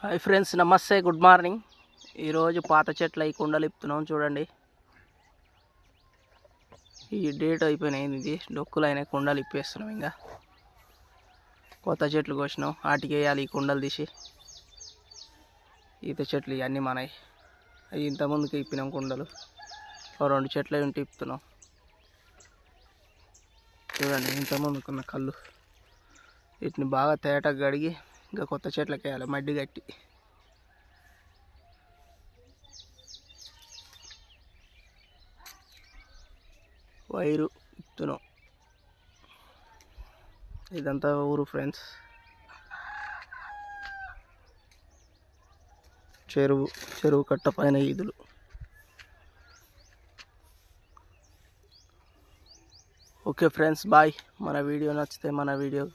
Hi friends, నమస్తే, good morning. ఈరోజు పాత చెట్ల ఈ కుండలు ఇప్పుతున్నాం చూడండి. ఈ డేట్ అయిపోయినాయి, ఇది డొక్కులు అయినాయి. కుండలు ఇప్పేస్తున్నాం. ఇంకా కొత్త చెట్లు కోసినాం, వాటికి వేయాలి ఈ కుండలు తీసి. ఈత చెట్లు ఇవన్నీ మనవి. అవి ఇంతకుముందుకు ఇప్పినాం కుండలు. 2 చెట్లు ఉంటే ఇప్పుతున్నాం చూడండి. ఇంతకుముందుకున్న కళ్ళు వీటిని బాగా తేటగా కడిగి ఇంకా కొత్త చెట్లకి వేయాలి మడ్డి కట్టి. వైరు ఇప్పుతున్నాం. ఇదంతా ఊరు ఫ్రెండ్స్. చెరువు కట్ట పైన ఈదులు. Okay friends, bye. మన వీడియో నచ్చితే మన వీడియోని